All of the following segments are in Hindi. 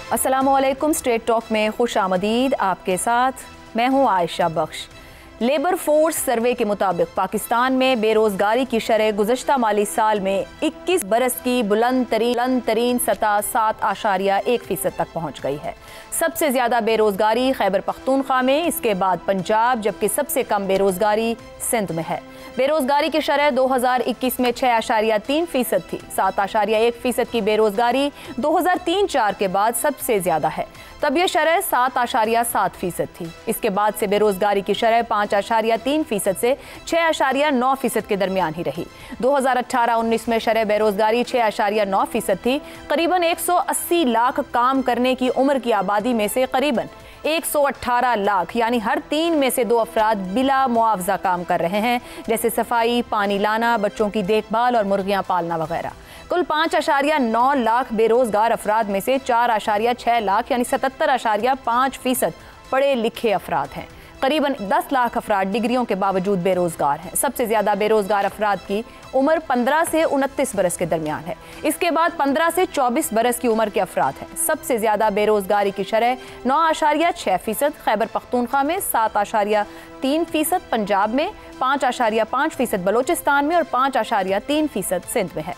अस्सलामुअलैकुम। स्ट्रेट टॉक में खुश आमदीद। आपके साथ मैं हूँ आयशा बख्श। लेबर फोर्स सर्वे के मुताबिक पाकिस्तान में बेरोजगारी की शरह गुज़श्ता माली साल में 21 बरस की बुलंद तरीन सतह 7.1% तक पहुँच गई है। सबसे ज़्यादा बेरोजगारी खैबर पख्तूनख्वा में, इसके बाद पंजाब, जबकि सबसे कम बेरोजगारी सिंध में है। बेरोजगारी की शरह 2021 में 6.3% थी। 7.1% की बेरोजगारी 2003-04 के बाद सबसे ज़्यादा है, तब यह शरह 7.7% थी। इसके बाद से बेरोजगारी की शरह 5.3% से 6.9% के दरमियान ही रही। 2018-19 में शरह बेरोजगारी 6.9% थी। करीबन 180 लाख काम करने की उम्र की आबादी में से करीबन 118 लाख यानी हर 3 में से 2 अफराद बिला मुआवजा काम कर रहे हैं, जैसे सफाई, पानी लाना, बच्चों की देखभाल और मुर्गियां पालना वगैरह। कुल 5.9 लाख बेरोजगार अफराद में से 4.6 लाख यानी 77.5% पढ़े लिखे अफराद हैं। करीबन 10 लाख अफराद डिग्रियों के बावजूद बेरोजगार हैं। सबसे ज़्यादा बेरोजगार अफराद की उम्र 15 से 29 बरस के दरमियान है। इसके बाद 15 से 24 बरस की उम्र के अफराद हैं। सबसे ज़्यादा बेरोजगारी की शरह 9.6%, खैबर पख्तूनख्वा में 7.3%, पंजाब में 5.5%, बलोचिस्तान में और 5.3% सिंध में है।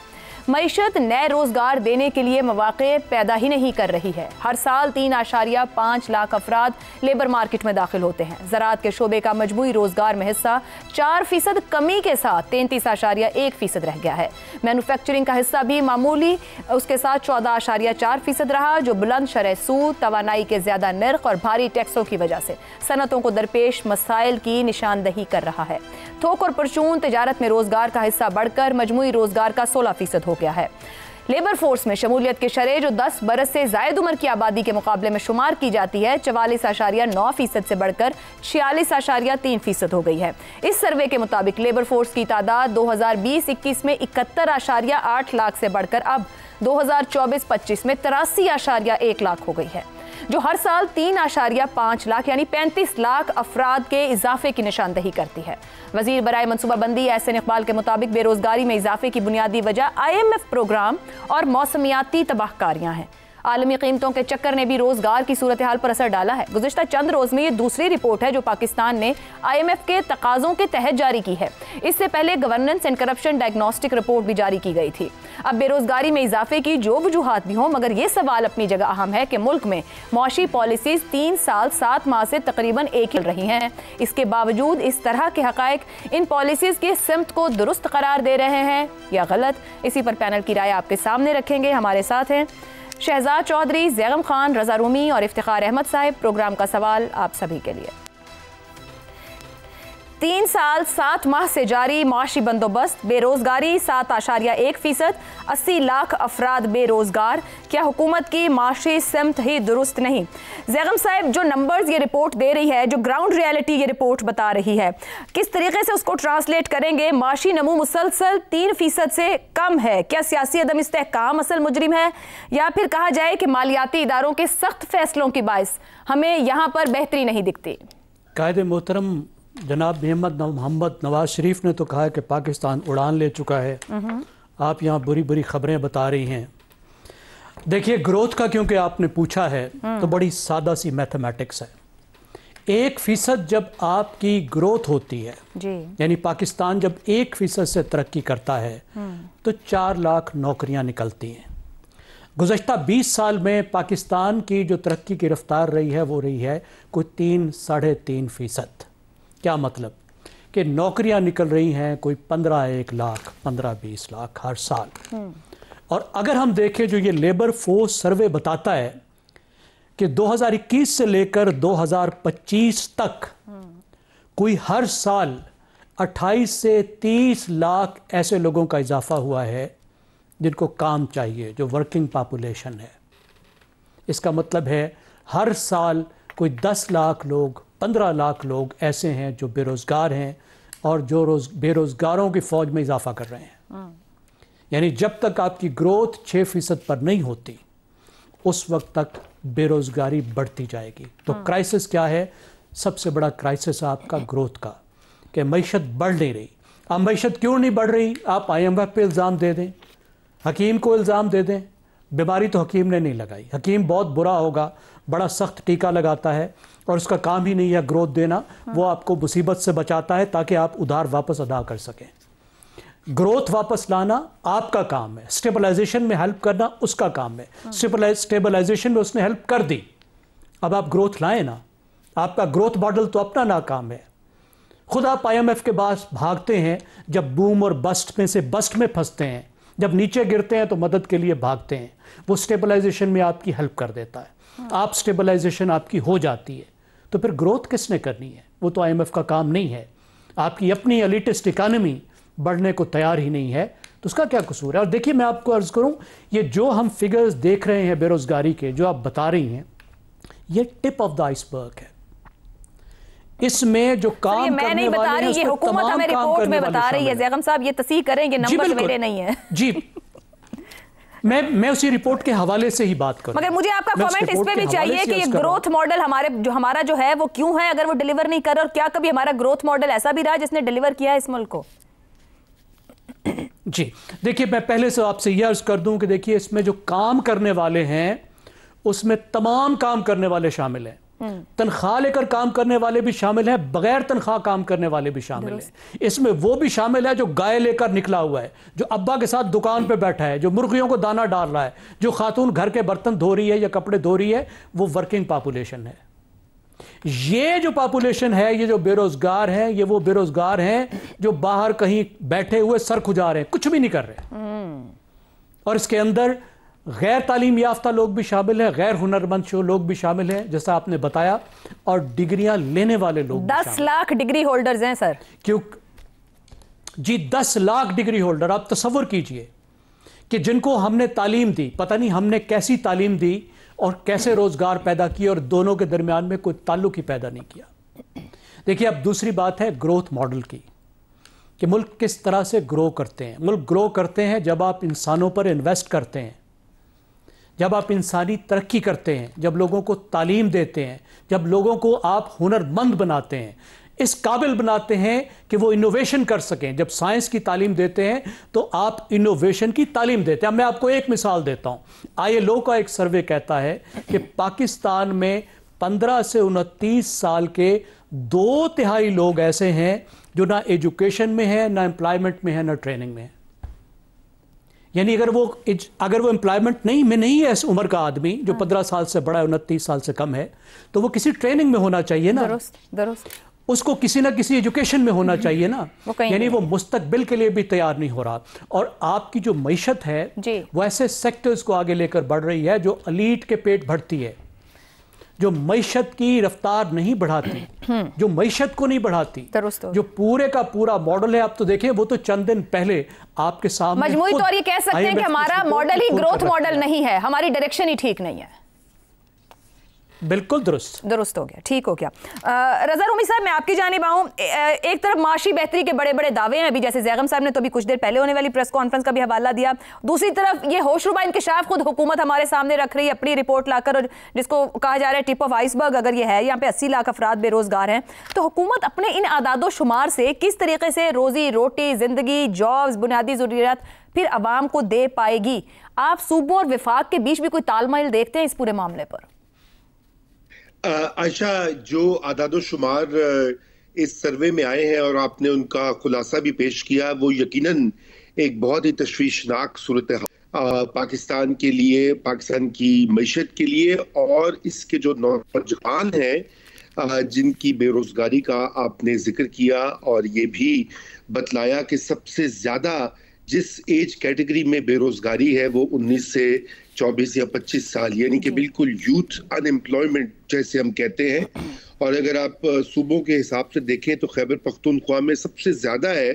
मईशत नए रोजगार देने के लिए मौक़े पैदा ही नहीं कर रही है। हर साल 3.5 लाख अफराद लेबर मार्केट में दाखिल होते हैं। ज़राअत के शोबे का मजमूई रोजगार में हिस्सा 4% कमी के साथ 33.1% रह गया है। मैन्युफैक्चरिंग का हिस्सा भी मामूली उसके साथ 14.4% रहा, जो बुलंद शरह सूद, तवानाई के ज़्यादा नर्ख और भारी टैक्सों की वजह से सनतों को दरपेश मसाइल की निशानदही कर रहा है। थोक और परचून तिजारत में रोजगार का हिस्सा बढ़कर मजमूई रोजगार का 16% हो गया है। लेबर फोर्स में शमूलियत की शरह जो 10 बरस से जायद उम्र की आबादी के मुकाबले में शुमार की जाती है, 44.9% से बढ़कर 46.3% हो गई है। इस सर्वे के मुताबिक लेबर फोर्स की तादाद 2020-21 में 71.8 लाख से बढ़कर अब 2024-25 में 83.1 लाख हो गई है, जो हर साल 3.5 लाख यानी 35 लाख अफराद के इजाफे की निशानदही करती है। वजीर बराए मनसूबाबंदी एहसन इकबाल के मुताबिक बेरोजगारी में इजाफे की बुनियादी वजह IMF प्रोग्राम और मौसमियाती तबाहकारियां हैं। आलमी कीमतों के चक्कर ने भी रोजगार की सूरत हाल पर असर डाला है। गुज़िश्ता चंद रोज में ये दूसरी रिपोर्ट है जो पाकिस्तान ने IMF के तकाज़ों के तहत जारी की है। इससे पहले governance and corruption diagnostic report भी जारी की गई थी। अब बेरोजगारी में इजाफे की जो वजूहात भी हों, मगर ये सवाल अपनी जगह अहम है कि मुल्क में मौशी पॉलिसीज 3 साल 7 माह से तकरीबन एक ही रही हैं। इसके बावजूद इस तरह के हकायक इन पॉलिसीज की सिमत को दुरुस्त करार दे रहे हैं या गलत, इसी पर पैनल की राय आपके सामने रखेंगे। हमारे साथ हैं शहजाद चौधरी, ज़ैगम खान, रज़ा रूमी और इफ्तिखार अहमद साहब। प्रोग्राम का सवाल आप सभी के लिए। 3 साल 7 माह से जारी माशी बंदोबस्त, बेरोजगारी 7.1%, 80 लाख अफराद बेरोजगार। क्या हुकूमत की माशी सिमत ही दुरुस्त नहीं? ज़ैगम साहब, जो नंबर्स ये रिपोर्ट दे रही है, जो ग्राउंड रियलिटी ये रिपोर्ट बता रही है, किस तरीके से उसको ट्रांसलेट करेंगे? माशी नमू मुसलसल 3% से कम है। क्या सियासी अदम इस्तेहकाम असल मुजरिम है, या फिर कहा जाए कि मालियाती इदारों के सख्त फैसलों की बाइस हमें यहाँ पर बेहतरी नहीं दिखती? कायदे मोहतरम जनाब मोहम्मद नवाज शरीफ ने तो कहा है कि पाकिस्तान उड़ान ले चुका है। आप यहाँ बुरी बुरी खबरें बता रही हैं। देखिए, ग्रोथ का क्योंकि आपने पूछा है तो बड़ी सादा सी मैथमेटिक्स है। 1% जब आपकी ग्रोथ होती है जी, यानी पाकिस्तान जब 1% से तरक्की करता है तो 4 लाख नौकरियां निकलती हैं। गुज़श्ता 20 साल में पाकिस्तान की जो तरक्की की रफ्तार रही है वो रही है कोई 3-3.5%। क्या मतलब कि नौकरियां निकल रही हैं कोई 15-1 लाख, 15-20 लाख हर साल। और अगर हम देखें जो ये लेबर फोर्स सर्वे बताता है कि 2021 से लेकर 2025 तक कोई हर साल 28 से 30 लाख ऐसे लोगों का इजाफा हुआ है जिनको काम चाहिए, जो वर्किंग पॉपुलेशन है। इसका मतलब है हर साल कोई 10 लाख लोग, 15 लाख लोग ऐसे हैं जो बेरोज़गार हैं और जो बेरोज़गारों की फ़ौज में इजाफा कर रहे हैं। यानी जब तक आपकी ग्रोथ 6% पर नहीं होती उस वक्त तक बेरोज़गारी बढ़ती जाएगी। तो क्राइसिस क्या है? सबसे बड़ा क्राइसिस आपका ग्रोथ का, कि मईशत बढ़ नहीं रही। अब मईशत क्यों नहीं बढ़ रही? आप IMF पे इल्ज़ाम दे दें, हकीम को इल्ज़ाम दे दें, बीमारी तो हकीम ने नहीं लगाई। हकीम बहुत बुरा होगा, बड़ा सख्त टीका लगाता है और उसका काम ही नहीं है ग्रोथ देना। वो आपको मुसीबत से बचाता है ताकि आप उधार वापस अदा कर सकें। ग्रोथ वापस लाना आपका काम है, स्टेबलाइजेशन में हेल्प करना उसका काम है। स्टेबलाइजेशन में उसने हेल्प कर दी, अब आप ग्रोथ लाएं ना। आपका ग्रोथ मॉडल तो अपना नाकाम है। खुद आप IMF के पास भागते हैं जब बूम और बस्ट में से बस्ट में फंसते हैं, जब नीचे गिरते हैं तो मदद के लिए भागते हैं। वो स्टेबलाइजेशन में आपकी हेल्प कर देता है। आप स्टेबलाइजेशन आपकी हो जाती है तो फिर ग्रोथ किसने करनी है? वो तो IMF का काम नहीं है। आपकी अपनी एलिटिस्ट इकानमी बढ़ने को तैयार ही नहीं है तो उसका क्या कसूर है? और देखिए, मैं आपको अर्ज करूं, ये जो हम फिगर्स देख रहे हैं बेरोजगारी के, जो आप बता रही हैं, ये टिप ऑफ द आइसबर्ग है। इसमें जो काम मैं नहीं बता रही, ये हुकूमत हमें रिपोर्ट में बता रही है। ज़ैगम साहब, ये तस्दीक करेंगे, नंबर मेरे नहीं है जी। मैं उसी रिपोर्ट के हवाले से ही बात करूं, मगर मुझे आपका कमेंट इस पे भी चाहिए कि ये ग्रोथ मॉडल हमारा जो है वो क्यों है, अगर वो डिलीवर नहीं कर रहा, और क्या कभी हमारा ग्रोथ मॉडल ऐसा भी रहा जिसने डिलीवर किया है इस मुल्क को? जी देखिए, मैं पहले से आपसे यह अर्ज कर दूं कि देखिए, इसमें जो काम करने वाले हैं उसमें तमाम काम करने वाले शामिल हैं। तनख्वाह लेकर काम करने वाले भी शामिल हैं, बगैर तनख्वाह काम करने वाले भी शामिल हैं। इसमें वो भी शामिल है जो गाय लेकर निकला हुआ है, जो अब्बा के साथ दुकान पे बैठा है, जो मुर्गियों को दाना डाल रहा है, जो खातून घर के बर्तन धो रही है या कपड़े धो रही है, वो वर्किंग पॉपुलेशन है। ये जो पॉपुलेशन है, ये जो बेरोजगार है, ये वो बेरोजगार हैं जो बाहर कहीं बैठे हुए सर खुजा रहे हैं, कुछ भी नहीं कर रहे। और इसके अंदर गैर तालीम याफ्ता लोग भी शामिल हैं, गैर हुनरमंद लोग भी शामिल हैं, जैसा आपने बताया, और डिग्रियां लेने वाले लोग 10 लाख डिग्री होल्डर्स हैं सर। क्यों जी? 10 लाख डिग्री होल्डर। आप तसव्वुर कीजिए कि जिनको हमने तालीम दी, पता नहीं हमने कैसी तालीम दी और कैसे रोजगार पैदा किया, और दोनों के दरमियान में कोई ताल्लुक ही पैदा नहीं किया। देखिए, अब दूसरी बात है ग्रोथ मॉडल की, कि मुल्क किस तरह से ग्रो करते हैं। मुल्क ग्रो करते हैं जब आप इंसानों पर इन्वेस्ट करते हैं, जब आप इंसानी तरक्की करते हैं, जब लोगों को तालीम देते हैं, जब लोगों को आप हुनरमंद बनाते हैं, इस काबिल बनाते हैं कि वो इनोवेशन कर सकें। जब साइंस की तालीम देते हैं तो आप इनोवेशन की तालीम देते हैं। मैं आपको एक मिसाल देता हूं। ILO का एक सर्वे कहता है कि पाकिस्तान में 15 से 29 साल के 2/3 लोग ऐसे हैं जो ना एजुकेशन में है, ना एम्प्लॉयमेंट में है, ना ट्रेनिंग में है। यानी अगर वो एम्प्लॉयमेंट में नहीं है, इस उम्र का आदमी जो 15 साल से बड़ा है, 29 साल से कम है, तो वो किसी ट्रेनिंग में होना चाहिए ना। दुरुस्त। उसको किसी ना किसी एजुकेशन में होना चाहिए ना। यानी वो मुस्तकबिल के लिए भी तैयार नहीं हो रहा। और आपकी जो मईशत है वो ऐसे सेक्टर्स को आगे लेकर बढ़ रही है जो एलीट के पेट भरती है, जो मईशत की रफ्तार नहीं बढ़ाती, जो मईशत को नहीं बढ़ाती, जो पूरे का पूरा मॉडल है। आप तो देखें, वो तो चंद दिन पहले आपके सामने मजमूई तौर ये कह सकते हैं कि हमारा मॉडल ही ग्रोथ मॉडल नहीं है, हमारी डायरेक्शन ही ठीक नहीं है। बिल्कुल दुरुस्त हो गया, ठीक हो गया। रज़ा रूमी साहब, मैं आपकी जानिब आऊं। एक तरफ माशी बेहतरी के बड़े बड़े दावे हैं, अभी जैसे ज़ैगम साहब ने तो अभी कुछ देर पहले होने वाली प्रेस कॉन्फ्रेंस का भी हवाला दिया। दूसरी तरफ ये होशरुबा इंकशाफ खुद हुकूमत हमारे सामने रख रही है अपनी रिपोर्ट लाकर, और जिसको कहा जा रहा है टिप ऑफ आइसबर्ग अगर ये है, यहाँ पे 80 लाख अफराद बेरोजगार हैं। तो हुकूमत अपने इन आदादो शुमार से किस तरीके से रोजी रोटी, जिंदगी, जॉब्स, बुनियादी जरूरियात फिर अवाम को दे पाएगी? आप सूबों और विफाक के बीच भी कोई तालमेल देखते हैं इस पूरे मामले पर? आयशा, जो आदादो शुमार इस सर्वे में आए हैं और आपने उनका खुलासा भी पेश किया, वो यकीनन एक बहुत ही तशवीशनाक सूरत पाकिस्तान के लिए, पाकिस्तान की मईशत के लिए, और इसके जो नौजवान हैं जिनकी बेरोजगारी का आपने जिक्र किया, और ये भी बतलाया कि सबसे ज़्यादा जिस एज कैटेगरी में बेरोजगारी है वो 19 से 24 या 25 साल, यानी कि बिल्कुल यूथ अनएम्प्लॉयमेंट जैसे हम कहते हैं। और अगर आप सूबों के हिसाब से देखें तो खैबर पख्तूनख्वा में सबसे ज़्यादा है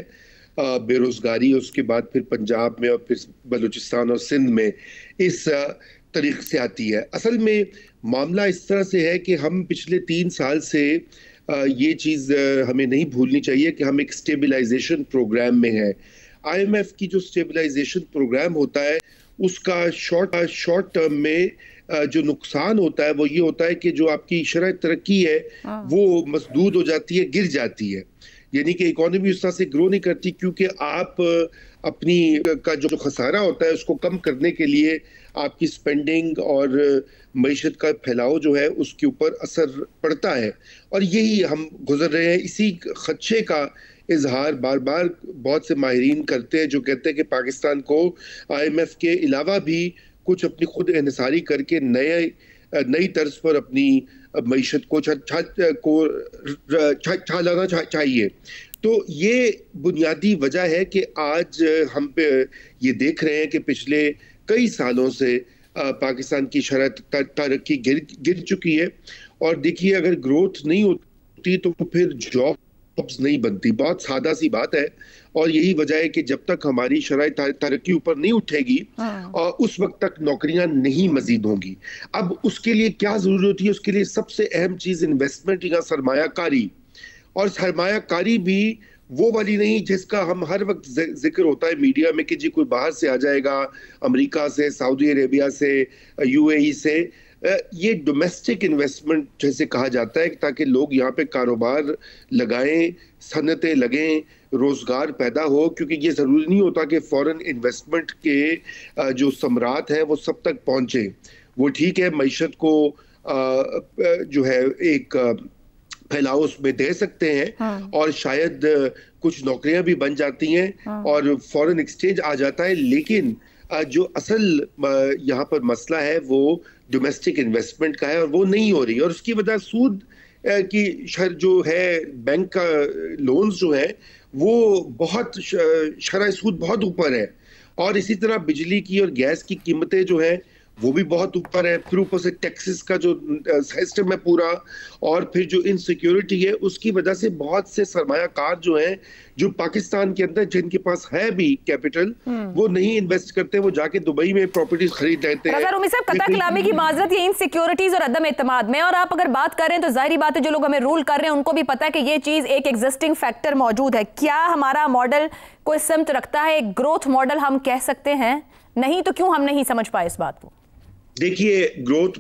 बेरोजगारी, उसके बाद फिर पंजाब में, और फिर बलूचिस्तान और सिंध में इस तरीके से आती है। असल में मामला इस तरह से है कि हम पिछले 3 साल से ये चीज़ हमें नहीं भूलनी चाहिए कि हम एक स्टेबलाइजेशन प्रोग्राम में हैं। IMF की जो स्टेबलाइजेशन प्रोग्राम होता है उसका शॉर्ट टर्म में जो नुकसान होता है वो ये होता है कि जो आपकी शरह तरक्की है वो मसदूद हो जाती है, गिर जाती है। यानी कि इकोनॉमी उस तरह से ग्रो नहीं करती, क्योंकि आप अपनी का जो खसारा होता है उसको कम करने के लिए आपकी स्पेंडिंग और मईशत का फैलाव जो है उसके ऊपर असर पड़ता है। और यही हम गुजर रहे हैं, इसी खदशे का इजहार बार बार बहुत से माहिरीन करते हैं, जो कहते हैं कि पाकिस्तान को IMF के अलावा भी कुछ अपनी खुद इन्हिसारी करके नई तर्ज पर अपनी मईशत को छालाना चाहिए। तो ये बुनियादी वजह है कि आज हम पे ये देख रहे हैं कि पिछले कई सालों से पाकिस्तान की शरह तरक्की गिर चुकी है। और देखिए, अगर ग्रोथ नहीं होती तो फिर जॉब्स नहीं बनती, बहुत सादा सी बात है। और यही वजह है कि जब तक हमारी शरह तरक्की ऊपर नहीं उठेगी और उस वक्त तक नौकरियां नहीं मजीद होंगी। अब उसके लिए क्या जरूरत होती है? उसके लिए सबसे अहम चीज इन्वेस्टमेंट या सरमायाकारी। और सरमायाकारी भी वो वाली नहीं जिसका हम हर वक्त जिक्र होता है मीडिया में कि जी कोई बाहर से आ जाएगा, अमेरिका से, सऊदी अरेबिया से, UAE से। ये डोमेस्टिक इन्वेस्टमेंट जैसे कहा जाता है, ताकि लोग यहाँ पे कारोबार लगाएं, सनतें लगें, रोजगार पैदा हो। क्योंकि ये जरूरी नहीं होता कि फॉरेन इन्वेस्टमेंट के जो सम्राट हैं वो सब तक पहुंचे। वो ठीक है, मईशत को जो है एक फैलाव उसमें दे सकते हैं और शायद कुछ नौकरियां भी बन जाती हैं और फॉरेन एक्सचेंज आ जाता है। लेकिन जो असल यहाँ पर मसला है वो डोमेस्टिक इन्वेस्टमेंट का है, और वो नहीं हो रही। और उसकी वजह सूद की शर जो है, बैंक का लोन्स जो है वो बहुत शरह सूद बहुत ऊपर है। और इसी तरह बिजली की और गैस की कीमतें जो है वो भी बहुत ऊपर है। फिर ऊपर से टैक्सेस का जो सिस्टम है पूरा, और फिर जो इनसिक्योरिटी है, उसकी वजह से बहुत से सरमायाकार जो हैं, जो पाकिस्तान के अंदर जिनके पास है भी कैपिटल, वो नहीं इन्वेस्ट करते, वो जाके दुबई में प्रॉपर्टीज खरीद लेते हैं। अगर साहब कतई कलामी की माजरत ये इनसिक्योरिटीज और अदम एतमाद में, और आप अगर बात कर रहे हैं तो जाहिर बात है जो लोग हमें रूल कर रहे हैं उनको भी पता है कि ये चीज एक एग्जिस्टिंग फैक्टर मौजूद है। क्या हमारा मॉडल कोई सिमत रखता है, एक ग्रोथ मॉडल हम कह सकते हैं? नहीं तो क्यों हम नहीं समझ पाए इस बात को? देखिए, ग्रोथ,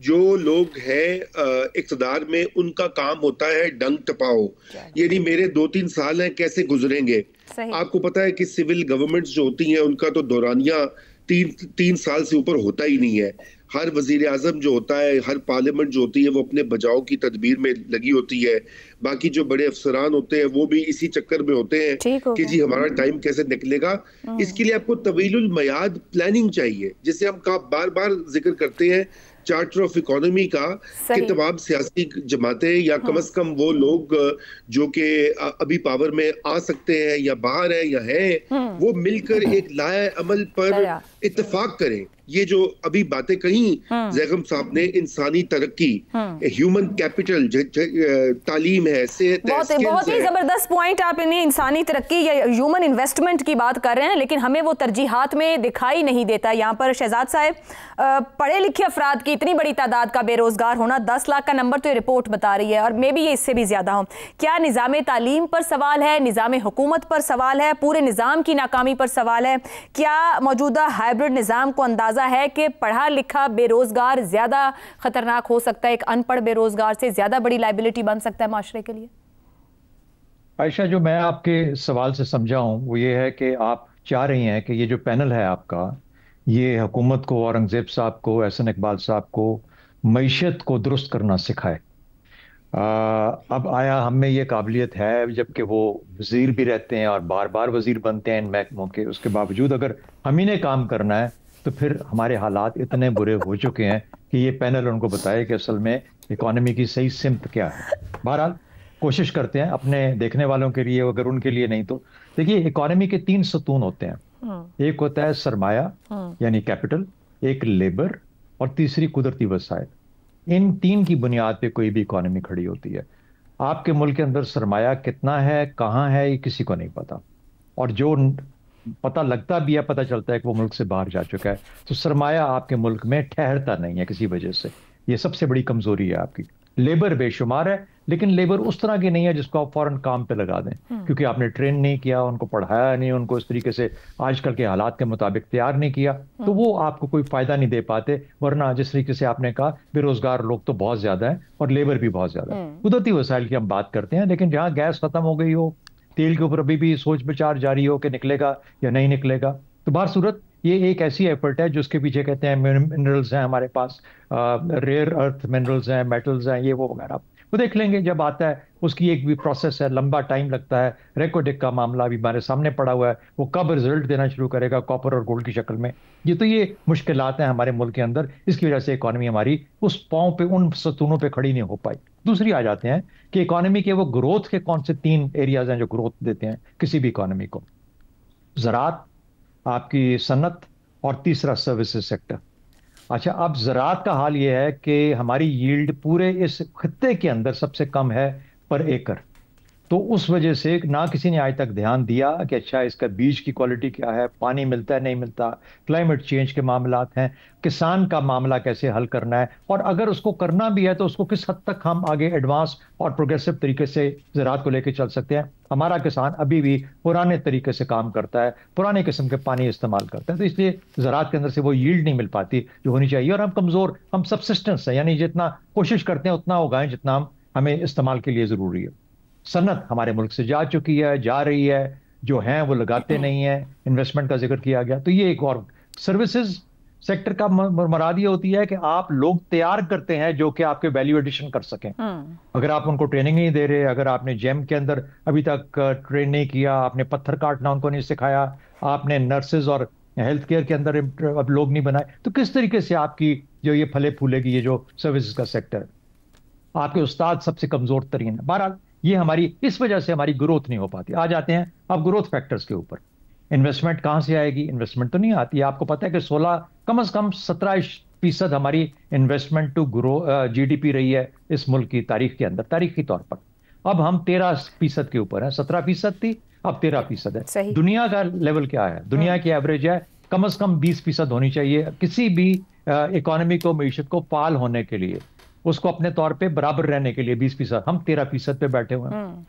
जो लोग हैं इक़्तिदार में, उनका काम होता है डंग टपाओ। यानी मेरे 2-3 साल हैं, कैसे गुजरेंगे? आपको पता है कि सिविल गवर्नमेंट्स जो होती हैं उनका तो दौरानिया 3 साल से ऊपर होता ही नहीं है। हर वजीर आजम जो होता है, हर पार्लियामेंट जो होती है, वो अपने बचाव की तदबीर में लगी होती है। बाकी जो बड़े अफसरान होते हैं वो भी इसी चक्कर में होते हैं कि जी हमारा टाइम कैसे निकलेगा। इसके लिए आपको तवीलुल मयाद प्लानिंग चाहिए, जिसे हम बार बार जिक्र करते हैं, चार्टर ऑफ इकोनॉमी का, कि तमाम सियासी जमातें या कम से कम वो लोग जो कि अभी पावर में आ सकते हैं या बाहर है या है, वो मिलकर एक लाए अमल पर इत्तेफाक करें। ये जो अभी बातें कही ज़ैगम साहब ने, इंसानी तरक्की, ह्यूमन कैपिटल, तालीम है, सेहत है, बहुत ही जबरदस्त पॉइंट आप इन्हें इंसानी तरक्की या ह्यूमन इन्वेस्टमेंट की बात कर रहे हैं, लेकिन हमें वो तरजीहात में दिखाई नहीं देता। यहाँ पर शहजाद साहब, पढ़े लिखे अफराद की इतनी बड़ी तादाद का बेरोजगार होना, 10 लाख का नंबर तो ये रिपोर्ट बता रही है, और मे बी ये इससे भी ज्यादा हो। क्या निज़ाम तालीम पर सवाल है, निज़ाम हुकूमत पर सवाल है, पूरे निज़ाम की नाकामी पर सवाल है? क्या मौजूदा हाइब्रिड निज़ाम को अंदाजा है कि पढ़ा लिखा बेरोजगार ज्यादा खतरनाक हो सकता है, एक अनपढ़ बेरोजगार से ज्यादा बड़ी लायबिलिटी बन सकता है माशरे के लिए? आयशा, जो मैं आपके सवाल से समझा हूं वो ये है कि आप चाह रही हैं कि ये जो पैनल है आपका, ये हुकूमत को, औरंगजेब साहब को, एहसन इकबाल साहब को मईशत को दुरुस्त करना सिखाए। अब आया हम में ये काबिलियत है, जबकि वो वजीर भी रहते हैं और बार बार वजीर बनते हैं इन महकमों के, उसके बावजूद अगर हम ही ने काम करना है तो फिर हमारे हालात इतने बुरे हो चुके हैं कि ये पैनल उनको बताए कि असल में इकोनॉमी की सही सिमत क्या है। बहरहाल कोशिश करते हैं अपने देखने वालों के लिए, अगर उनके लिए नहीं तो देखिए, इकोनॉमी के 3 सतून होते हैं। एक होता है सरमाया यानी कैपिटल, एक लेबर, और तीसरी कुदरती वसाइल। इन 3 की बुनियाद पे कोई भी इकोनॉमी खड़ी होती है। आपके मुल्क के अंदर सरमाया कितना है, कहाँ है, ये किसी को नहीं पता, और जो पता लगता भी है, पता चलता है कि वो मुल्क से बाहर जा चुका है। तो सरमाया आपके मुल्क में ठहरता नहीं है किसी वजह से, ये सबसे बड़ी कमजोरी है आपकी। लेबर बेशुमार है, लेकिन लेबर उस तरह की नहीं है जिसको आप फौरन काम पे लगा दें, क्योंकि आपने ट्रेन नहीं किया, उनको पढ़ाया नहीं, उनको इस तरीके से आजकल के हालात के मुताबिक तैयार नहीं किया, तो वो आपको कोई फायदा नहीं दे पाते। वरना जिस तरीके से आपने कहा, बेरोजगार लोग तो बहुत ज्यादा है और लेबर भी बहुत ज्यादा है। कुदरती वसाइल की हम बात करते हैं, लेकिन जहां गैस खत्म हो गई हो, तेल के ऊपर अभी भी सोच विचार जारी हो कि निकलेगा या नहीं निकलेगा, तो बाहर सूरत ये एक ऐसी एफर्ट है जिसके पीछे कहते हैं मिनरल्स हैं हमारे पास, रेयर अर्थ मिनरल्स हैं, मेटल्स हैं, ये वो वगैरह, वो देख लेंगे जब आता है। उसकी एक भी प्रोसेस है, लंबा टाइम लगता है। रेकोडेक का मामला भी हमारे सामने पड़ा हुआ है, वो कब रिजल्ट देना शुरू करेगा कॉपर और गोल्ड की शक्ल में। ये मुश्किलात हैं हमारे मुल्क के अंदर, इसकी वजह से इकोनॉमी हमारी उस पांव पे, उन सतूनों पे खड़ी नहीं हो पाई। दूसरी आ जाते हैं कि इकोनॉमी के वो ग्रोथ के कौन से 3 एरियाज हैं जो ग्रोथ देते हैं किसी भी इकोनॉमी को। ज़राअत, आपकी सनत, और तीसरा सर्विसेज सेक्टर। अच्छा, अब ज़राअत का हाल ये है कि हमारी यील्ड पूरे इस खत्ते के अंदर सबसे कम है पर एकड़। तो उस वजह से ना किसी ने आज तक ध्यान दिया कि अच्छा इसका बीज की क्वालिटी क्या है, पानी मिलता है नहीं मिलता, क्लाइमेट चेंज के मामलात हैं, किसान का मामला कैसे हल करना है, और अगर उसको करना भी है तो उसको किस हद तक हम आगे एडवांस और प्रोग्रेसिव तरीके से ज़राअत को लेकर चल सकते हैं। हमारा किसान अभी भी पुराने तरीके से काम करता है, पुराने किस्म के पानी इस्तेमाल करता है, तो इसलिए ज़राअत के अंदर से वो यील्ड नहीं मिल पाती जो होनी चाहिए। और हम कमज़ोर, हम सबसिस्टेंस है, यानी जितना कोशिश करते हैं उतना उगाएं जितना हमें इस्तेमाल के लिए ज़रूरी है। सनत हमारे मुल्क से जा चुकी है, जा रही है, जो हैं वो लगाते नहीं है, इन्वेस्टमेंट का जिक्र किया गया, तो ये एक और। सर्विसेज सेक्टर का मराद ये होती है कि आप लोग तैयार करते हैं जो कि आपके वैल्यू एडिशन कर सकें। अगर आप उनको ट्रेनिंग नहीं दे रहे, अगर आपने जेम के अंदर अभी तक ट्रेन नहीं किया, आपने पत्थर काटना उनको नहीं सिखाया, आपने नर्सेज और हेल्थ केयर के अंदर अब लोग नहीं बनाए, तो किस तरीके से आपकी जो ये फले फूलेगी, ये जो सर्विसेज का सेक्टर। आपके उस्ताद सबसे कमजोर तरीन है। बहरहाल ये हमारी, इस वजह से हमारी ग्रोथ नहीं हो पाती। आ जाते हैं अब ग्रोथ फैक्टर्स के ऊपर। इन्वेस्टमेंट कहां से आएगी? इन्वेस्टमेंट तो नहीं आती। आपको पता है कि 16 कम से कम 17% हमारी इन्वेस्टमेंट टू ग्रो जीडीपी रही है इस मुल्क की तारीख के अंदर, तारीखी तौर पर। अब हम 13% के ऊपर है, 17% थी, अब 13% है। दुनिया का लेवल क्या है? दुनिया की एवरेज है कम से कम 20% होनी चाहिए किसी भी इकोनॉमी को, मईशत को फाल होने के लिए, उसको अपने तौर पे बराबर रहने के लिए 20%। हम 13% पे बैठे हुए हैं।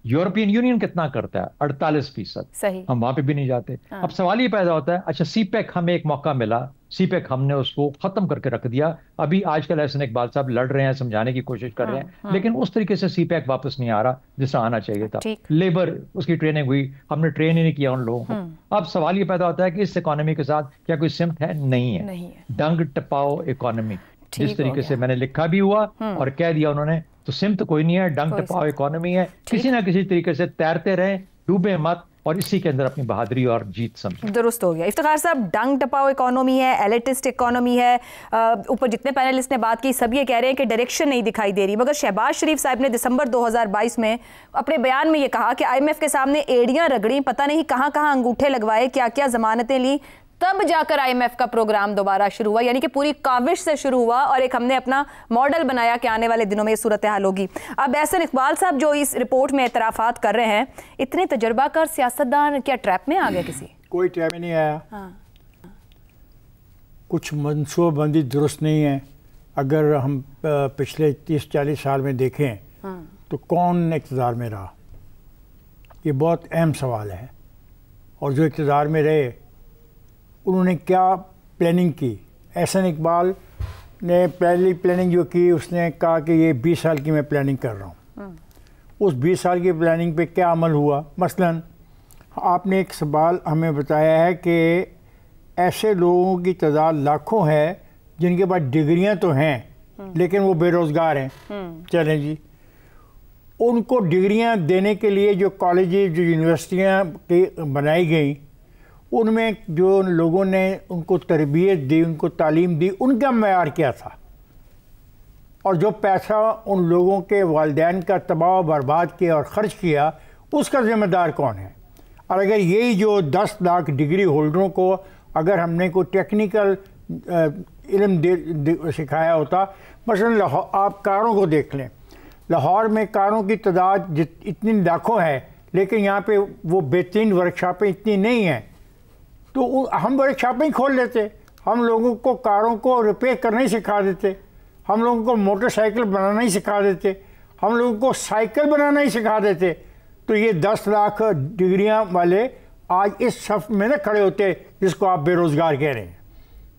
यूरोपियन यूनियन कितना करता है? 48%। हम वहां पे भी नहीं जाते। अब सवाल ये पैदा होता है, अच्छा सीपैक हमें एक मौका मिला, सीपैक हमने उसको खत्म करके रख दिया। अभी आजकल एहसन इकबाल साहब लड़ रहे हैं, समझाने की कोशिश कर रहे हैं, लेकिन उस तरीके से सीपैक वापस नहीं आ रहा जिससे आना चाहिए था। लेबर, उसकी ट्रेनिंग हुई, हमने ट्रेन ही नहीं किया उन लोगों को। अब सवाल ये पैदा होता है कि इस इकोनॉमी के साथ क्या कोई सिमत है? नहीं है। डंग टपाओ इकोनॉमी, जिस तरीके से मैंने लिखा भी हुआ और कह दिया उन्होंने, तो सिमत कोई नहीं है, डंग टपाओ इकोनॉमी है। किसी ना किसी तरीके से तैरते रहें, डूबे मत, और इसी के अंदर अपनी बहादुरी और जीत समझें। दुरुस्त हो गया इफ्तिखार साहब। डंग टपाओ इकोनॉमी है, एलिटिस्ट इकोनॉमी है। ऊपर जितने पैनलिस्ट ने बात की सब ये कह रहे हैं कि डायरेक्शन नहीं दिखाई दे रही। मगर शहबाज शरीफ साहब ने दिसंबर 2022 में अपने बयान में ये कहा कि IMF के सामने एड़ियां रगड़ी, पता नहीं कहां कहां अंगूठे लगवाए, क्या क्या जमानतें ली, तब जाकर IMF का प्रोग्राम दोबारा शुरू हुआ। यानी कि पूरी काविश से शुरू हुआ और एक हमने अपना मॉडल बनाया कि आने वाले दिनों में ये सूरत हाल होगी। अब एहसन इकबाल साहब जो इस रिपोर्ट में एतराफात कर रहे हैं, इतने तजर्बाकार सियासतदान क्या ट्रैप में आ गए? किसी कोई ट्रैप में नहीं आया। कुछ मनसूबाबंदी दुरुस्त नहीं है। अगर हम पिछले 30-40 साल में देखें तो कौन इक़्तिदार में रहा, ये बहुत अहम सवाल है। और जो इक़्तिदार में रहे उन्होंने क्या प्लानिंग की? एहसन इकबाल ने पहली प्लानिंग जो की, उसने कहा कि ये 20 साल की मैं प्लानिंग कर रहा हूँ। उस 20 साल की प्लानिंग पे क्या अमल हुआ? मसलन आपने एक सवाल हमें बताया है कि ऐसे लोगों की तादाद लाखों है जिनके पास डिग्रियां तो हैं लेकिन वो बेरोज़गार हैं। चलें जी, उनको डिग्रियां देने के लिए जो कॉलेजेस, जो यूनिवर्सिटियां बनाई गई, उनमें जो लोगों ने उनको तरबियत दी, उनको तालीम दी, उनका मेयार क्या था? और जो पैसा उन लोगों के वालिदैन का तबाह बर्बाद किया और ख़र्च किया, उसका ज़िम्मेदार कौन है? और अगर यही जो 10 लाख डिग्री होल्डरों को अगर हमने कोई टेक्निकल इल्म सिखाया होता, मसलन आप कारों को देख लें, लाहौर में कारों की तादाद इतनी लाखों है, लेकिन यहाँ पे वो बेहतरीन वर्कशॉपें इतनी नहीं हैं, तो हम वर्कशॉपें खोल लेते, हम लोगों को कारों को रिपेयर करना ही सिखा देते, हम लोगों को मोटरसाइकिल बनाना ही सिखा देते, हम लोगों को साइकिल बनाना ही सिखा देते, तो ये 10 लाख डिग्रियां वाले आज इस सफ में ना खड़े होते जिसको आप बेरोजगार कह रहे हैं।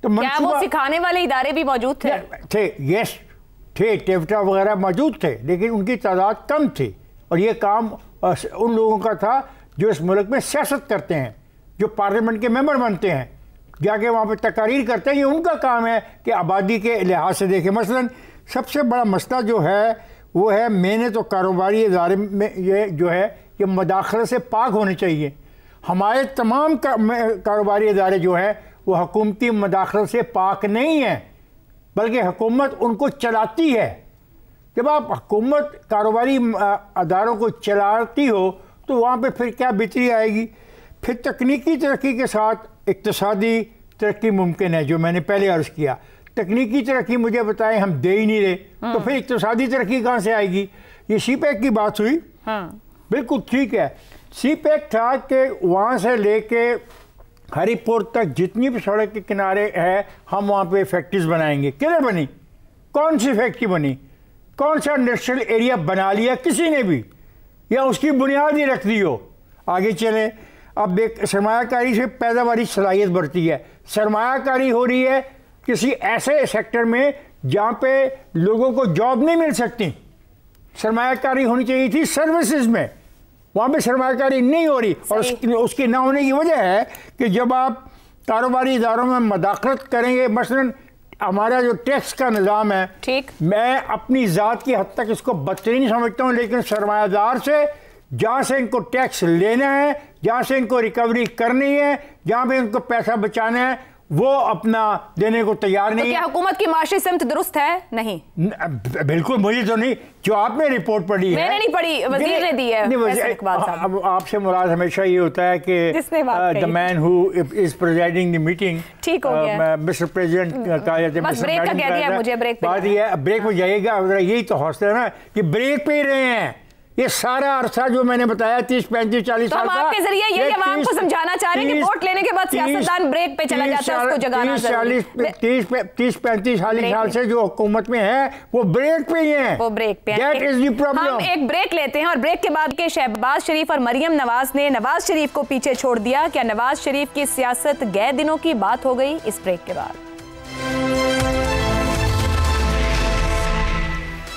तो क्या वो सिखाने वाले इदारे भी मौजूद थे? यस थे, टेवटा वगैरह मौजूद थे, लेकिन उनकी तादाद कम थी। और ये काम उन लोगों का था जो इस मुल्क में सियासत करते हैं, जो पार्लियामेंट के मेंबर बनते हैं, जाके वहाँ पे तकारीर करते हैं। ये उनका काम है कि आबादी के लिहाज से देखें। मसलन सबसे बड़ा मसला जो है वो है, मैंने तो कारोबारी इदारे में ये जो है ये मदाखलत से पाक होने चाहिए। हमारे तमाम कारोबारी इदारे जो हैं वो हुकूमती मदाखलत से पाक नहीं है, बल्कि हुकूमत उनको चलाती है। जब आप हुकूमत कारोबारी अदारों को चलाती हो तो वहाँ पे फिर क्या बेहतरी आएगी? फिर तकनीकी तरक्की के साथ इक्तिसादी तरक्की मुमकिन है, जो मैंने पहले अर्ज़ किया। तकनीकी तरक्की मुझे बताएं हम दे ही नहीं रहे, तो फिर इक्तिसादी तरक्की कहाँ से आएगी? ये सीपैक की बात हुई, बिल्कुल ठीक है। सीपैक था कि वहाँ से लेके हरिपुर तक जितनी भी सड़क के किनारे है हम वहाँ पे फैक्ट्रीज बनाएंगे। किधर बनी? कौन सी फैक्ट्री बनी? कौन सा इंडस्ट्रियल एरिया बना लिया किसी ने भी, या उसकी बुनियाद ही रख दी हो? आगे चले, अब एक सरमायाकारी से पैदावारी सलाहियत बढ़ती है। सरमायाकारी हो रही है किसी ऐसे सेक्टर में जहाँ पे लोगों को जॉब नहीं मिल सकती। सरमायाकारी होनी चाहिए थी सर्विसेज में, वहाँ पे सरमायाकारी नहीं हो रही। और उसकी ना होने की वजह है कि जब आप कारोबारी इदारों में मदाखलत करेंगे, मसलन हमारा जो टैक्स का निज़ाम है, ठीक, मैं अपनी ज़ात की हद तक इसको बदतरीन समझता हूँ, लेकिन सरमायादार से जहाँ से इनको टैक्स लेना है, जहाँ से इनको रिकवरी करनी है, जहाँ पे इनको पैसा बचाना है, वो अपना देने को तैयार नहीं है। क्या हुकूमत की माशी सिमत दुरुस्त है? नहीं, बिल्कुल मुझे तो नहीं। जो आपने रिपोर्ट पढ़ी है, मैंने नहीं पढ़ी, वजीर ने दी है। अब आपसे मुराद हमेशा ये होता है कि the man who is presiding the meeting, ठीक हो गया, मिस्टर प्रेसिडेंट कहा जाता है। बस ब्रेक का कह दिया मुझे, ब्रेक बात ये है, ब्रेक में जाइएगा। यही तो हौसला है ना कि ब्रेक पे ही रहे हैं। ये सारा अरसा जो मैंने बताया 30, 35, 40 साल का, तो आपके जरिए यही आवाम को समझाना चाह रहे हैं कि वोट लेने के बाद सियासतदान ब्रेक पे चला जाता है, उसको जगाना जरूरी है। 30, 35 साल से जो हुकूमत में है वो ब्रेक पे ही है, वो ब्रेक पे That is the problem। हम एक ब्रेक लेते हैं और ब्रेक के बाद के शहबाज शरीफ और मरियम नवाज ने नवाज शरीफ को पीछे छोड़ दिया। क्या नवाज शरीफ की सियासत गए दिनों की बात हो गई? इस ब्रेक के बाद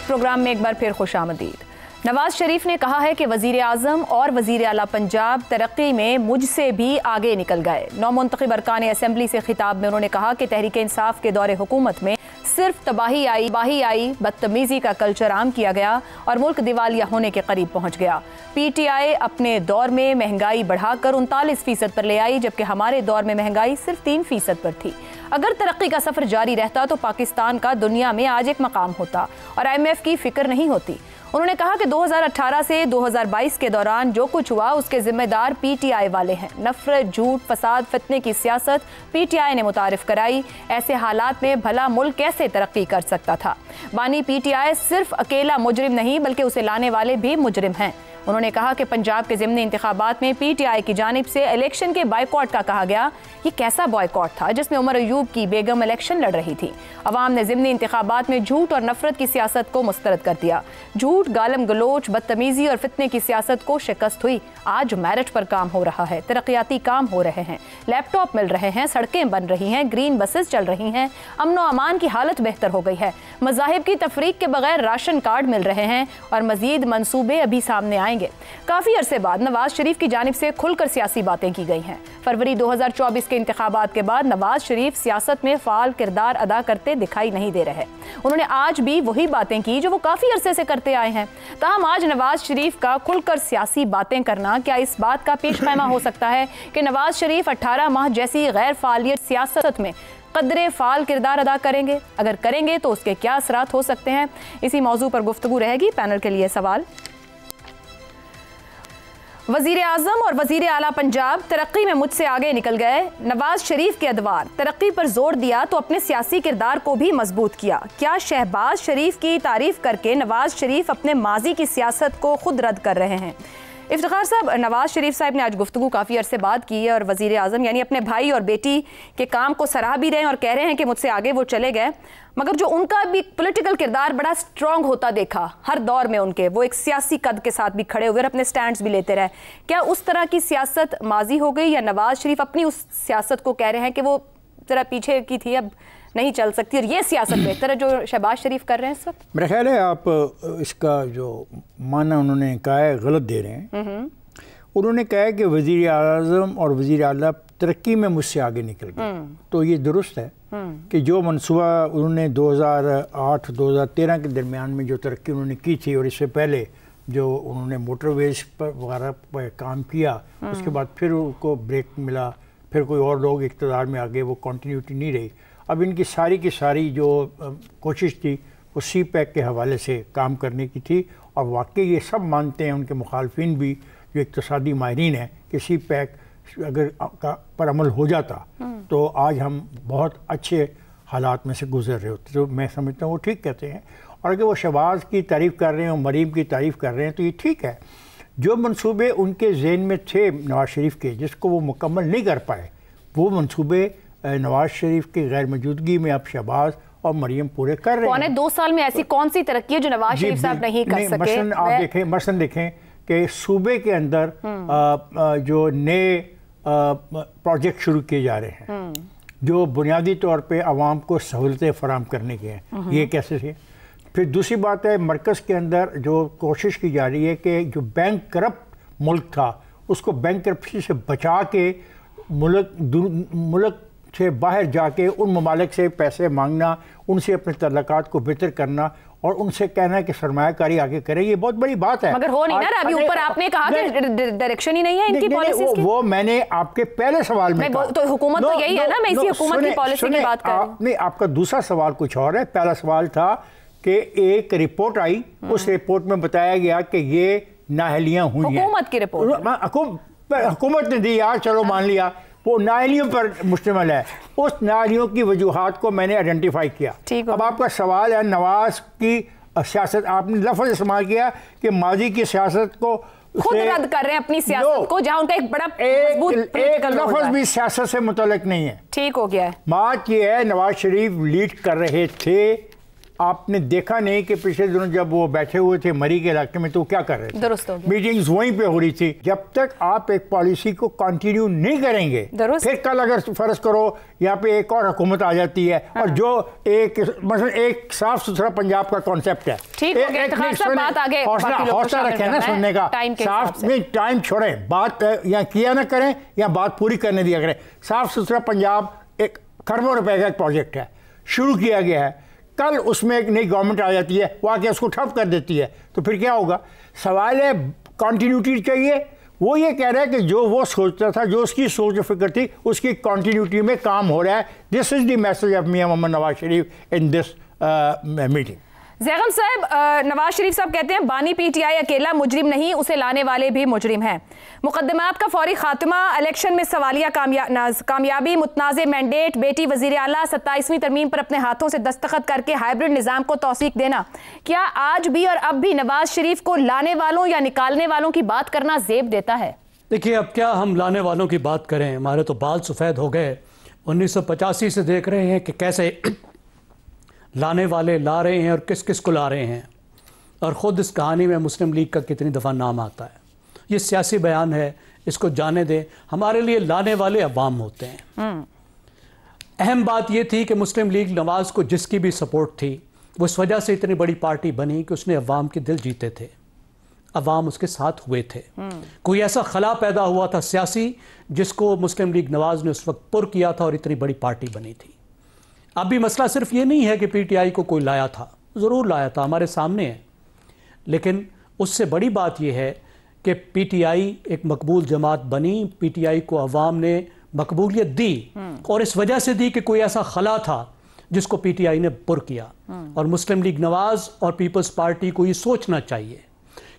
प्रोग्राम में एक बार फिर खुशामदीद। नवाज शरीफ ने कहा है कि वजीर आजम और वजीर आला पंजाब तरक्की में मुझसे भी आगे निकल गए। नौमुंतखब अरकान असेंबली से खिताब में उन्होंने कहा कि तहरीक इंसाफ के दौरे हुकूमत में सिर्फ तबाही आई, बदतमीजी का कल्चर आम किया गया और मुल्क दिवालिया होने के करीब पहुंच गया। PTI अपने दौर में महंगाई बढ़ाकर 39% पर ले आई, जबकि हमारे दौर में महंगाई सिर्फ 3% पर थी। अगर तरक्की का सफर जारी रहता तो पाकिस्तान का दुनिया में आज एक मकाम होता और IMF की फिक्र नहीं होती। उन्होंने कहा कि 2018 से 2022 के दौरान जो कुछ हुआ उसके जिम्मेदार PTI वाले हैं। नफरत, झूठ, फसाद, फितने की सियासत PTI ने मुतारिफ कराई। ऐसे हालात में भला मुल्क कैसे तरक्की कर सकता था? बानी PTI सिर्फ अकेला मुजरिम नहीं बल्कि उसे लाने वाले भी मुजरिम हैं। उन्होंने कहा कि पंजाब के ज़िमनी इंतखाबात में PTI की जानिब से इलेक्शन के बायकॉट का कहा गया। ये कैसा बायकॉट था जिसमें उमर अयूब की बेगम इलेक्शन लड़ रही थी? अवाम ने ज़िमनी इंतखाबात में झूठ और नफरत की सियासत को मुस्तरद कर दिया। झूठ, गालम गलोच, बदतमीजी और फितने की सियासत को शिकस्त हुई। आज मेरिट पर काम हो रहा है, तरक्याती काम हो रहे हैं, लैपटॉप मिल रहे हैं, सड़कें बन रही हैं, ग्रीन बसेस चल रही हैं, अमन व अमान की हालत बेहतर हो गई है, मज़ाहिब की तफरीक के बगैर राशन कार्ड मिल रहे हैं और मजीद मंसूबे अभी सामने आएंगे। काफ़ी अरसे बाद नवाज शरीफ की जानिब से खुलकर सियासी बातें की गई हैं। फरवरी 2024 के इंतखाबात के बाद नवाज शरीफ सियासत में फाल किरदार अदा करते दिखाई नहीं दे रहे। उन्होंने आज भी वही बातें की जो वो काफ़ी अरसे से करते आए हैं। ताहम आज नवाज शरीफ का खुलकर सियासी बातें करना क्या इस बात का पेश पैमा हो सकता है कि नवाज शरीफ 18 माह जैसी गैर फालियत सियासत में कदरे फाल किरदार अदा करेंगे? अगर करेंगे तो उसके क्या असरात हो सकते हैं? इसी मौजू पर गुफ्तगू रहेगी। पैनल के लिए सवाल। वजीर आजम और वजीर आला पंजाब तरक्की में मुझसे आगे निकल गए। नवाज शरीफ के अदवार तरक्की पर जोर दिया तो अपने सियासी किरदार को भी मजबूत किया। क्या शहबाज शरीफ की तारीफ करके नवाज शरीफ अपने माजी की सियासत को खुद रद्द कर रहे हैं? इफ्तिखार साहब, नवाज शरीफ साहब ने आज गुफ्तगू काफ़ी अरसे बाद की है और वज़ीर आज़म यानी अपने भाई और बेटी के काम को सराह भी रहे हैं और कह रहे हैं कि मुझसे आगे वो चले गए, मगर जो उनका भी पॉलिटिकल किरदार बड़ा स्ट्रॉन्ग होता देखा हर दौर में उनके, वो एक सियासी कद के साथ भी खड़े हुए और अपने स्टैंड्स भी लेते रहे, क्या उस तरह की सियासत माजी हो गई या नवाज शरीफ अपनी उस सियासत को कह रहे हैं कि वो ज़रा पीछे की थी, अब नहीं चल सकती और ये सियासत बेहतर है जो शहबाज शरीफ कर रहे हैं इस वक्त? मेरा ख्याल है आप इसका जो माना उन्होंने कहा है गलत दे रहे हैं। उन्होंने कहा है कि वज़ीर आज़म और वज़ीर आला तरक्की में मुझसे आगे निकल गए, तो ये दुरुस्त है कि जो मनसूबा उन्होंने 2008-2013 के दरमियान में जो तरक्की उन्होंने की थी और इससे पहले जो उन्होंने मोटरवेज पर वगैरह पर काम किया, उसके बाद फिर उनको ब्रेक मिला, फिर कोई और लोग इक़्तिदार में आ गए, वो कंटिन्यूटी नहीं रही। अब इनकी सारी की सारी जो कोशिश थी वो सी पैक के हवाले से काम करने की थी और वाकई ये सब मानते हैं, उनके मुखालफिन भी जो इक़्तिसादी माहिरीन हैं, कि सी पैक अगर पर अमल हो जाता तो आज हम बहुत अच्छे हालात में से गुजर रहे होते। तो मैं समझता हूँ वो ठीक कहते हैं। और अगर वो शहबाज की तारीफ़ कर रहे हैं और मरीम की तारीफ़ कर रहे हैं तो ये ठीक है। जो मंसूबे उनके ज़हन में थे नवाज शरीफ के, जिसको वो मुकम्मल नहीं कर पाए, वो मंसूबे नवाज शरीफ की गैर मौजूदगी में अब शहबाज और मरीम पूरे कर रहे हैं। पौने 2 साल में ऐसी कौन सी तरक्की है जो नवाज शरीफ साहब नहीं कर सके? मसलन देखें कि सूबे के अंदर जो नए प्रोजेक्ट शुरू किए जा रहे हैं जो बुनियादी तौर पे आवाम को सहूलतें फराहम करने के हैं, ये कैसे थे। फिर दूसरी बात है, मरकज़ के अंदर जो कोशिश की जा रही है कि जो बैंक करप्ट मुल्क था उसको बैंक करप्सी से बचा के मुल्क से बाहर जाके उन ममालिक से पैसे मांगना, उनसे अपने तल्लुकात को बेहतर करना और उनसे कहना है कि सरमायाकारी आगे करें, ये बहुत बड़ी बात है। मगर हो नहीं ना रहा। अभी ऊपर आपने कहा कि डायरेक्शन ही नहीं है इनकी पॉलिसीज की। वो मैंने आपके पहले सवाल में कहा। तो हुकूमत तो यही है ना, मैं इसी हुकूमत की पॉलिसी की बात कर रही हूं। नहीं, आपका दूसरा सवाल कुछ और है। पहला सवाल था कि एक रिपोर्ट आई, उस रिपोर्ट में बताया गया कि ये नाअहलियां हुई हैं। हुकूमत की रिपोर्ट हुकूमत ने दी यार, चलो मान लिया, वो नाअहलियों पर मुश्तमिल है। उस नाअहलियों की वजूहात को मैंने आइडेंटिफाई किया। अब आपका सवाल है नवाज की सियासत, आपने लफ्ज़ इस्तेमाल किया कि माजी की सियासत को खुद रद्द कर रहे हैं अपनी सियासत को, जहां उनका एक बड़ा एक लफ्ज़ भी सियासत से मुतल्लिक नहीं है। ठीक हो गया है। बात यह है, नवाज शरीफ लीड कर रहे थे। आपने देखा नहीं कि पिछले दिनों जब वो बैठे हुए थे मरी के इलाके में तो क्या कर रहे थे? दुरुस्त हो गया। मीटिंग्स वहीं पे हो रही थी। जब तक आप एक पॉलिसी को कंटिन्यू नहीं करेंगे, फिर कल अगर फर्ज करो यहाँ पे एक और हुकूमत आ जाती है और जो एक साफ सुथरा पंजाब का कॉन्सेप्ट है, हौसला रखें ना सुनने का, साफ नहीं टाइम छोड़े, बात या किया ना करें या बात पूरी करने दिया करें। साफ सुथरा पंजाब एक खरबों रुपए का एक प्रोजेक्ट है, शुरू किया गया है। कल उसमें एक नई गवर्नमेंट आ जाती है, वो आके उसको ठप कर देती है, तो फिर क्या होगा? सवाल है कंटिन्यूटी चाहिए। वो ये कह रहा है कि जो वो सोचता था, जो उसकी सोच और फिक्र थी, उसकी कंटिन्यूटी में काम हो रहा है। This is the message of Mian Mohammad Nawaz Sharif in this meeting. Zaigham साहब, नवाज शरीफ साहब कहते हैं बानी पीटीआई अकेला मुजरिम नहीं, उसे लाने वाले भी मुजरिम हैं। मुकदमात का फौरी खात्मा, इलेक्शन में सवालिया कामयाबी, मुतनाज़े मैंडेट, बेटी वज़ीर आला 27वीं तरमीम पर अपने हाथों से दस्तखत करके हाइब्रिड निज़ाम को तौसीक देना, क्या आज भी और अब भी नवाज शरीफ को लाने वालों या निकालने वालों की बात करना ज़ेब देता है? देखिए, अब क्या हम लाने वालों की बात करें, हमारे तो बाल सफ़ेद हो गए। 1985 से देख रहे हैं कि कैसे लाने वाले ला रहे हैं और किस किस को ला रहे हैं, और ख़ुद इस कहानी में मुस्लिम लीग का कितनी दफ़ा नाम आता है। ये सियासी बयान है, इसको जाने दें। हमारे लिए लाने वाले अवाम होते हैं। अहम बात यह थी कि मुस्लिम लीग नवाज को जिसकी भी सपोर्ट थी, वो इस वजह से इतनी बड़ी पार्टी बनी कि उसने अवाम के दिल जीते थे, अवाम उसके साथ हुए थे। कोई ऐसा खला पैदा हुआ था सियासी जिसको मुस्लिम लीग नवाज ने उस वक्त पुर किया था और इतनी बड़ी पार्टी बनी थी। अब भी मसला सिर्फ ये नहीं है कि पीटीआई को कोई लाया था, ज़रूर लाया था, हमारे सामने है, लेकिन उससे बड़ी बात यह है कि पीटीआई एक मकबूल जमात बनी, पीटीआई को अवाम ने मकबूलियत दी और इस वजह से दी कि कोई ऐसा खला था जिसको पीटीआई ने पुर किया। और मुस्लिम लीग नवाज और पीपल्स पार्टी को ये सोचना चाहिए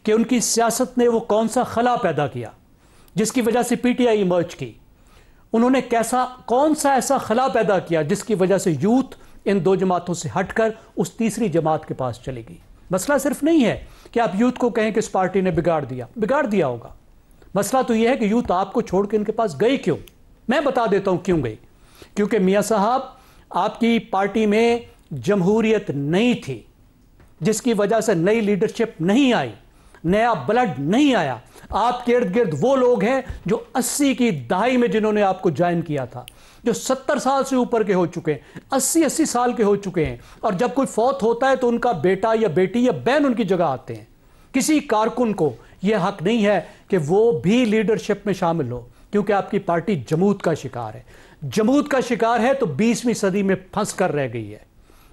कि उनकी सियासत ने वो कौन सा खला पैदा किया जिसकी वजह से पीटीआई इमर्ज की। उन्होंने कौन सा ऐसा खला पैदा किया जिसकी वजह से यूथ इन दो जमातों से हटकर उस तीसरी जमात के पास चलेगी। मसला सिर्फ नहीं है कि आप यूथ को कहें कि इस पार्टी ने बिगाड़ दिया होगा, मसला तो यह है कि यूथ आपको छोड़ के इनके पास गई क्यों। मैं बता देता हूं क्यों गई। क्योंकि मियां साहब, आपकी पार्टी में जमहूरियत नहीं थी, जिसकी वजह से नई लीडरशिप नहीं आई, नया ब्लड नहीं आया। आपके इर्द गिर्द वो लोग हैं जो 80 की दहाई में जिन्होंने आपको ज्वाइन किया था, जो 70 साल से ऊपर के हो चुके हैं, 80 साल के हो चुके हैं, और जब कोई फौत होता है तो उनका बेटा या बेटी या बहन उनकी जगह आते हैं। किसी कारकुन को यह हक नहीं है कि वो भी लीडरशिप में शामिल हो, क्योंकि आपकी पार्टी जमूत का शिकार है। जमूत का शिकार है तो 20वीं सदी में फंस कर रह गई है।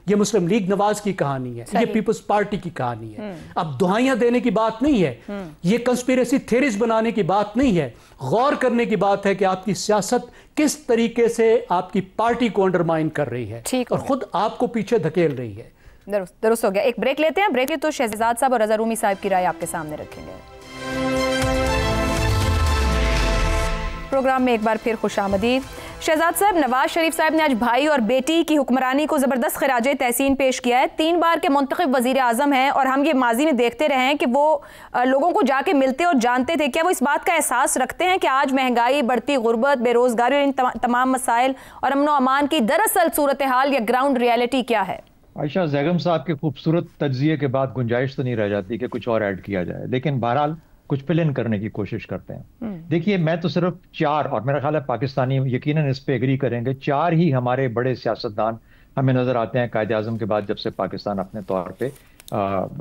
ये मुस्लिम लीग नवाज की कहानी है, ये पीपल्स पार्टी की कहानी है। अब दुहाइयां देने की बात नहीं है, ये कंस्पिरेसी थ्योरीज बनाने की बात नहीं है, गौर करने की बात है कि आपकी सियासत किस तरीके से आपकी पार्टी को अंडरमाइन कर रही है और खुद आपको पीछे धकेल रही है। दुरुस्त हो गया। एक ब्रेक लेते हैं। ब्रेक तो शहजाद साहब और रजा रूमी साहब की राय आपके सामने रखेंगे। प्रोग्राम में एक बार फिर खुशामदीद। शहजाद साहब, नवाज शरीफ साहब ने आज भाई और बेटी की हुक्मरानी को ज़बरदस्त खिराजे तहसीन पेश किया है। 3 बार के मुंतखब वज़ीर आज़म हैं और हम ये माजी में देखते रहे हैं कि वो लोगों को जाके मिलते और जानते थे। क्या वो इस बात का एहसास रखते हैं कि आज महंगाई, बढ़ती गुर्बत, बेरोज़गारी और इन तमाम मसाइल और अमन व अमान की दरअसल सूरत हाल या ग्राउंड रियलिटी क्या है? आयशा, जैगम साहब के खूबसूरत तज्जिए के बाद गुंजाइश तो नहीं रह जाती कि कुछ और ऐड किया जाए, लेकिन बहरहाल कुछ फिल इन करने की कोशिश करते हैं। देखिए, मैं तो सिर्फ 4, और मेरा ख्याल है पाकिस्तानी यकीनन इस पे एग्री करेंगे, 4 ही हमारे बड़े सियासतदान हमें नजर आते हैं कायदे आज़म के बाद, जब से पाकिस्तान अपने तौर पे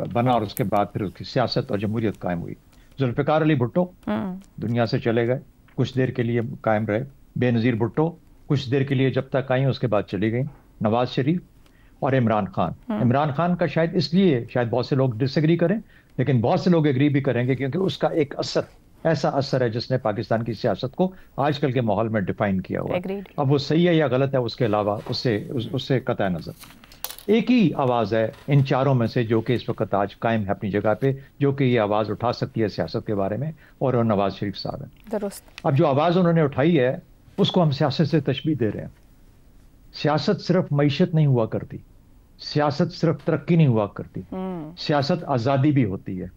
बना और उसके बाद फिर उसकी सियासत और जमहूरियत कायम हुई। जुल्फ़िकार अली भुट्टो दुनिया से चले गए, कुछ देर के लिए कायम रहे। बेनज़ीर भुट्टो कुछ देर के लिए जब तक आई, उसके बाद चली गई। नवाज शरीफ और इमरान खान। इमरान खान का शायद इसलिए बहुत से लोग डिसएग्री करें, लेकिन बहुत से लोग एग्री भी करेंगे क्योंकि उसका एक असर, ऐसा असर है जिसने पाकिस्तान की सियासत को आजकल के माहौल में डिफाइन किया हुआ है। अब वो सही है या गलत है, उसके अलावा उससे कतई नजर एक ही आवाज़ है इन चारों में से जो कि इस वक्त आज कायम है अपनी जगह पे, जो कि ये आवाज़ उठा सकती है सियासत के बारे में, और वो नवाज शरीफ साहब है। अब जो आवाज़ उन्होंने उठाई है उसको हम सियासत से तशबीह दे रहे हैं। सियासत सिर्फ मईशत नहीं हुआ करती, सियासत सिर्फ तरक्की नहीं हुआ करती, सियासत आज़ादी भी होती है,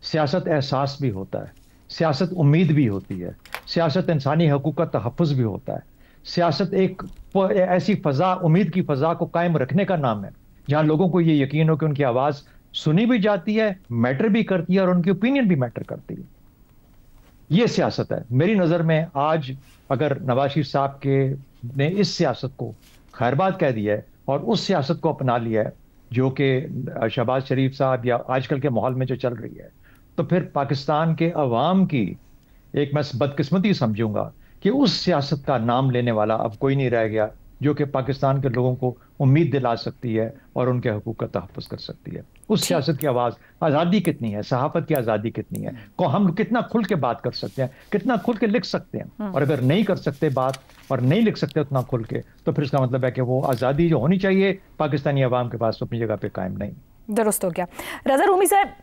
सियासत एहसास भी होता है, सियासत उम्मीद भी होती है, सियासत इंसानी हकूक़ का तहफ़्फ़ुज़ भी होता है। सियासत एक ऐसी फ़ज़ा, उम्मीद की फ़ज़ा को कायम रखने का नाम है जहाँ लोगों को ये यकीन हो कि उनकी आवाज़ सुनी भी जाती है, मैटर भी करती है और उनकी ओपिनियन भी मैटर करती है। ये सियासत है मेरी नज़र में। आज अगर नवाज शरीफ साहब ने इस सियासत को खैरबाद कह दिया है और उस सियासत को अपना लिया है जो कि शहबाज शरीफ साहब या आजकल के माहौल में जो चल रही है, तो फिर पाकिस्तान के अवाम की एक मैं बदकिस्मती समझूंगा कि उस सियासत का नाम लेने वाला अब कोई नहीं रह गया जो कि पाकिस्तान के लोगों को उम्मीद दिला सकती है और उनके हकूक़ का तहफ़्फ़ुज़ कर सकती है। उस सियासत की आवाज़, आज़ादी कितनी है, सहाफ़त की आज़ादी कितनी है, को हम कितना खुल के बात कर सकते हैं, कितना खुल के लिख सकते हैं, और अगर नहीं कर सकते बात और नहीं लिख सकते उतना खुल के, तो फिर इसका मतलब है कि वो आज़ादी जो होनी चाहिए पाकिस्तानी अवाम के पास अपनी जगह पे कायम नहीं। दुरुस्त हो गया। रज़ा रूमी साहब,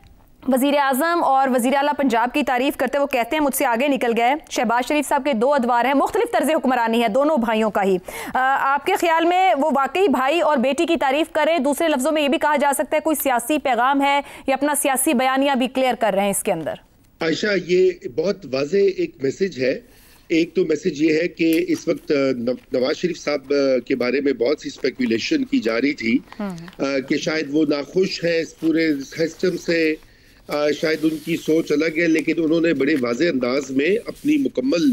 वज़ीर आज़म और वज़ीर आला पंजाब की तारीफ करते वो कहते हैं मुझसे आगे निकल गए। शहबाज शरीफ साहब के 2 अदवार हैं, मुख्तलिफ तर्ज़ हुक्मरानी है दोनों भाइयों का ही। आपके ख्याल में वो वाकई भाई और बेटी की तारीफ कर रहे हैं? दूसरे लफ्ज़ों में ये भी कहा जा सकता है कोई सियासी पैगाम है या अपना सियासी बयानिया भी क्लियर कर रहे हैं इसके अंदर? आयशा, ये बहुत वाज़े एक मैसेज है। एक तो मैसेज ये है कि इस वक्त नवाज शरीफ साहब के बारे में बहुत सी स्पेकुलेशन की जा रही थी कि शायद वो नाखुश हैं इस पूरे सिस्टम से, शायद उनकी सोच अलग है, लेकिन उन्होंने बड़े वाज़े अंदाज में अपनी मुकम्मल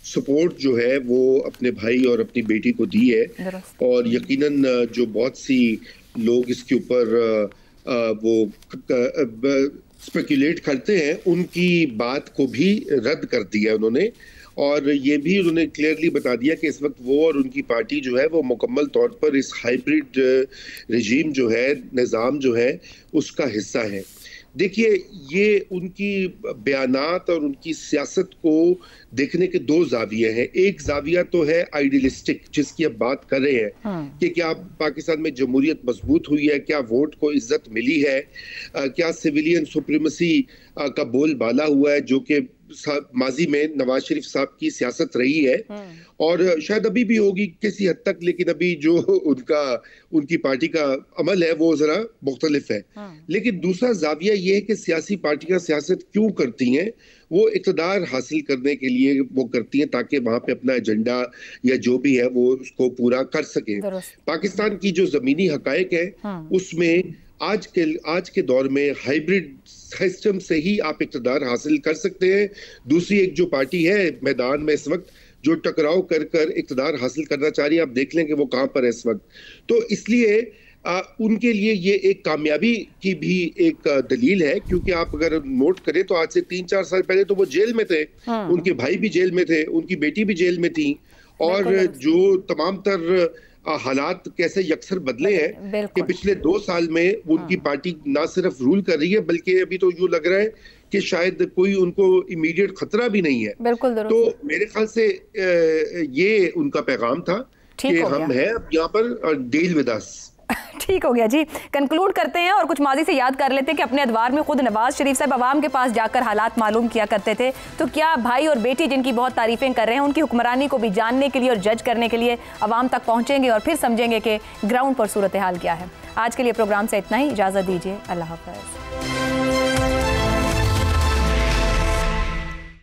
सपोर्ट जो है वो अपने भाई और अपनी बेटी को दी है। और यकीनन जो बहुत सी लोग इसके ऊपर वो स्पेकुलेट करते हैं उनकी बात को भी रद्द कर दिया उन्होंने, और ये भी उन्होंने क्लियरली बता दिया कि इस वक्त वो और उनकी पार्टी जो है वो मुकम्मल तौर पर इस हाइब्रिड रजीम जो है, निज़ाम जो है, उसका हिस्सा है। देखिए, ये उनकी बयानात और उनकी सियासत को देखने के 2 जाविये हैं। एक जाविया तो है आइडियलिस्टिक, जिसकी अब बात कर रहे हैं कि क्या पाकिस्तान में जमहूरियत मजबूत हुई है, क्या वोट को इज्जत मिली है, क्या सिविलियन सुप्रीमेसी का बोलबाला हुआ है, जो कि माजी में नवाज शरीफ साहब की सियासत रही है और शायद अभी भी होगी किसी हद तक, लेकिन अभी जो उनकी पार्टी का अमल है वो जरा मुख्तलिफ है। लेकिन दूसरा जाविया ये है कि सियासी पार्टियां सियासत क्यों करती हैं, वो इक़्तिदार हासिल करने के लिए वो करती हैं ताकि वहां पे अपना एजेंडा या जो भी है वो उसको पूरा कर सके। पाकिस्तान की जो जमीनी हकायक है उसमें आज के दौर में हाइब्रिड सिस्टम से ही आप इक़्तिदार हासिल कर सकते हैं। दूसरी एक जो पार्टी है मैदान में इस वक्त जो टकराव कर इक़्तिदार हासिल करना चाह रही है, आप देख लें कि वो कहां पर है इस वक्त। तो इसलिए उनके लिए ये एक कामयाबी की भी एक दलील है, क्योंकि आप अगर नोट करें तो आज से 3-4 साल पहले तो वो जेल में थे, उनके भाई भी जेल में थे, उनकी बेटी भी जेल में थी, और जो तमाम तर हालात कैसे यकसर बदले हैं कि पिछले 2 साल में उनकी पार्टी ना सिर्फ रूल कर रही है बल्कि अभी तो यूं लग रहा है कि शायद कोई उनको इमीडिएट खतरा भी नहीं है। तो मेरे ख्याल से ये उनका पैगाम था कि हम हैं अब यहाँ पर, डील विद अस। ठीक हो गया जी, कंक्लूड करते हैं और कुछ माजी से याद कर लेते हैं कि अपने अदवार में खुद नवाज शरीफ साहब अवाम के पास जाकर हालात मालूम किया करते थे। तो क्या भाई और बेटी जिनकी बहुत तारीफें कर रहे हैं उनकी हुक्मरानी को भी जानने के लिए और जज करने के लिए अवाम तक पहुंचेंगे और फिर समझेंगे कि ग्राउंड पर सूरत हाल क्या है। आज के लिए प्रोग्राम से इतना ही, इजाज़त दीजिए, अल्लाह हाफ़िज़।